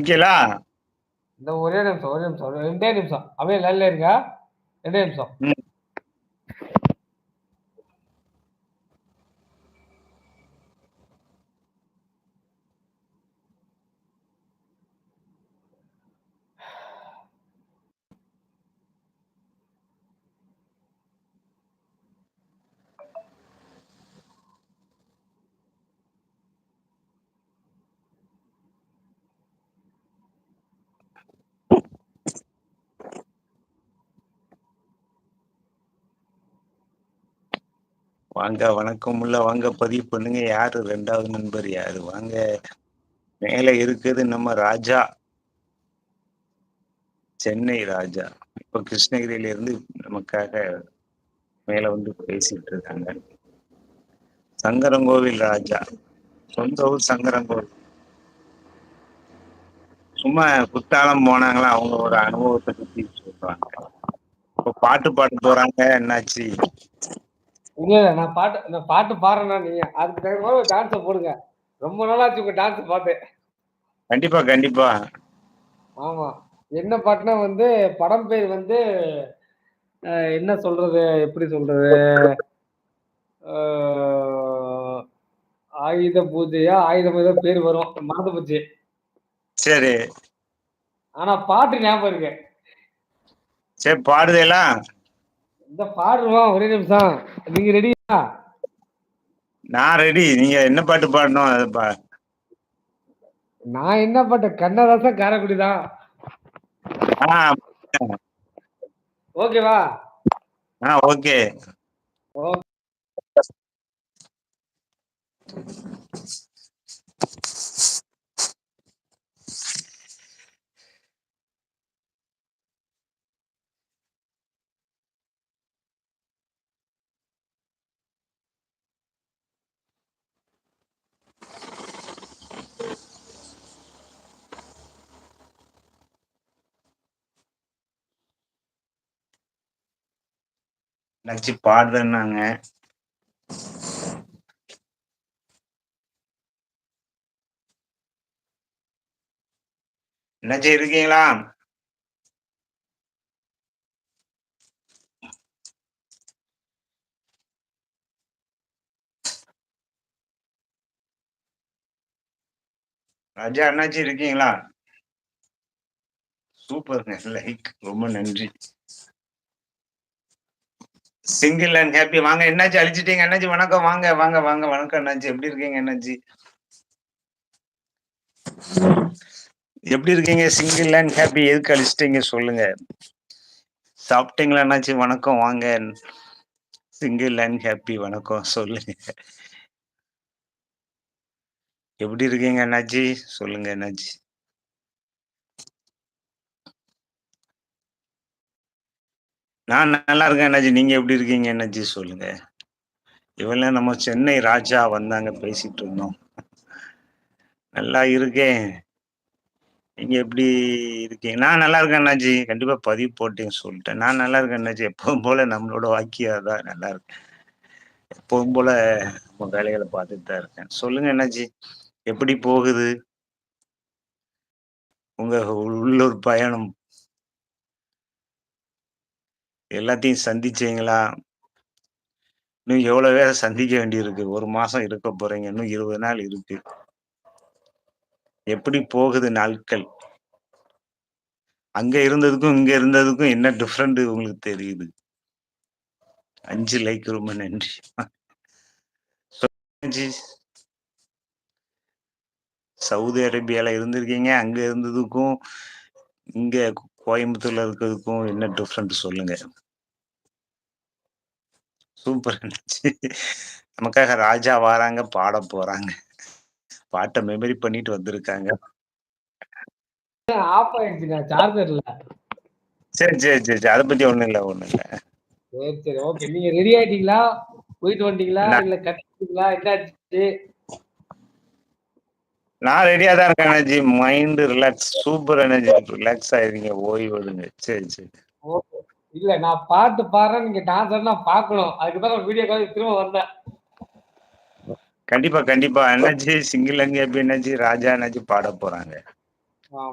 இருக்கீங்களா? இந்த ஒரே நிமிஷம், ஒரே நிமிஷம். 2 நிமிஷம். அப்படியே லைன்ல இருங்க. 2 நிமிஷம். ம். வாங்க, வணக்கம். உள்ள வாங்க, பதிவு பண்ணுங்க. யாரு 2வது நண்பர் யாரு? வாங்க. மேல இருக்குது நம்ம ராஜா. சென்னை ராஜா. இப்ப கிருஷ்ணகிரியில இருந்து நமக்காக மேல வந்து பேசிட்டு இருக்காங்க. சங்கரங்கோவில் ராஜா. சொந்த ஊர் சங்கரங்கோவில். சும்மா குத்தாலம் போனாங்களா, அவங்க ஒரு அனுபவத்தை பத்தி சொல்றாங்க. இப்ப பாட்டு பாட போறாங்க. என்னாச்சு? இல்ல, இல்ல. நான் பாட்டு பாடுறேன்னா நீங்க அதுக்கு தகுந்த மாதிரி ஒரு டான்ஸ போடுங்க. ரொம்ப நாளாச்சு உங்க டான்ஸ் பாத்து. கண்டிப்பா, கண்டிப்பா. ஆமா. என்ன பாட்டுனா வந்து படம் பேர் வந்து என்ன சொல்றது? எப்படி சொல்றது? அ ஆயுத பூஜையா? ஆயுதம் ஏதோ பேர் வரும். மறந்து போச்சு. சரி. ஆனா பாட்டு ஞாபகம் இருக்கு. சரி, பாடுதேலா? இந்த பாடுறோம். ஒரே நிமிஷம். நீங்க ரெடியா? நான் ரெடி. நீங்க என்ன பாட்டு பாடணும் அதை நான் என்ன பாட்டு? கண்ணதாசன் காரைக்குடி தான். ஆ, ஓகேவா? ஓகே. ஓகே. நச்சு பாடுறேன்னாங்க. என்னாச்சு, இருக்கீங்களா? ராஜா அண்ணாச்சி இருக்கீங்களா? சூப்பருங்க. லைக் ரொம்ப நன்றி. Single and happy. வாங்க, என்னாச்சு அழிச்சிட்டீங்க? என்னாச்சு வணக்கம். வாங்க வாங்க வாங்க. வணக்கம் என்னாச்சு, எப்படி இருக்கீங்க? என்னாச்சு, எப்படி இருக்கீங்க? சிங்கிள் அண்ட் ஹாப்பி எதுக்கு அழிச்சிட்டீங்க சொல்லுங்க. சாப்பிட்டீங்களா? என்னாச்சு வணக்கம். வாங்க. சிங்கிள் அண்ட் ஹாப்பி வணக்கம் சொல்லுங்க. எப்படி இருக்கீங்க? என்னாச்சு சொல்லுங்க. என்னாச்சு? நான் நல்லா இருக்கேன். என்னாச்சு நீங்க எப்படி இருக்கீங்க? என்னாச்சு சொல்லுங்க. இவெல்லாம் நம்ம சென்னை ராஜா வந்தாங்க, பேசிட்டு இருந்தோம். நல்லா இருக்கேன். நீங்க எப்படி இருக்கீங்க? நான் நல்லா இருக்கேன் அண்ணாச்சி. கண்டிப்பா பதிவு போட்டேன்னு சொல்லிட்டேன். நான் நல்லா இருக்கேன் அண்ணாச்சி. எப்பவும் போல நம்மளோட வாக்கியம் தான், நல்லா இருக்கேன். எப்பவும் போல நம்ம வேலைகளை பார்த்துட்டு தான் இருக்கேன். சொல்லுங்க அண்ணாச்சி, எப்படி போகுது உங்க உள்ளூர் பயணம்? எல்லாத்தையும் சந்திச்சீங்களா? இன்னும் எவ்வளவு பேரை சந்திக்க வேண்டியிருக்கு? 1 மாசம் இருக்க போறீங்க. இன்னும் 20 நாள் இருக்கு. எப்படி போகுது நாட்கள்? அங்க இருந்ததுக்கும் இங்க இருந்ததுக்கும் என்ன டிஃபரெண்ட் உங்களுக்கு தெரியுது? 5 லைக் ரொம்ப நன்றி. சொல்லுங்க. சவுதி அரேபியால இருந்திருக்கீங்க. அங்க இருந்ததுக்கும் இங்க கோயம்புத்தூர்ல இருக்கிறதுக்கும் என்ன டிஃபரெண்ட் சொல்லுங்க. சூப்பர் இருந்துச்சு. நமக்காக ராஜா வாராங்க, பாட போறாங்க. பாட்ட மெமரி பண்ணிட்டு வந்திருக்காங்க. ஆஃப் ஆயிடுச்சுங்க சார்ஜர் இல்ல. சரி சரி சரி சரி. அதை பத்தி ஒண்ணும் இல்ல, ஒண்ணும் இல்ல. சரி, சரி. ஓகே. நீங்க ரெடி ஆயிட்டீங்களா? போயிட்டு வந்துட்டீங்களா? நான் இல்ல கட்டிட்டீங்களா? என்னாச்சு? நான் ரெடியா தான் இருக்கேன் energy. Mind relax. Super energy. Relax ஆயிருங்க, ஓய்வு எடுங்க. சரி சரி. ஓகே. இல்ல நான் பாட்டு பாடுறேன். நீங்க டான்ஸ் ஆடுனா பார்க்கணும். அதுக்கு தான் நான் வீடியோ கால் திரும்ப வந்தேன். கண்டிப்பா கண்டிப்பா. எனர்ஜி சிங்கிள் அங்கே எனர்ஜி ராஜா எனர்ஜி பாட போறாங்க. ஆமா.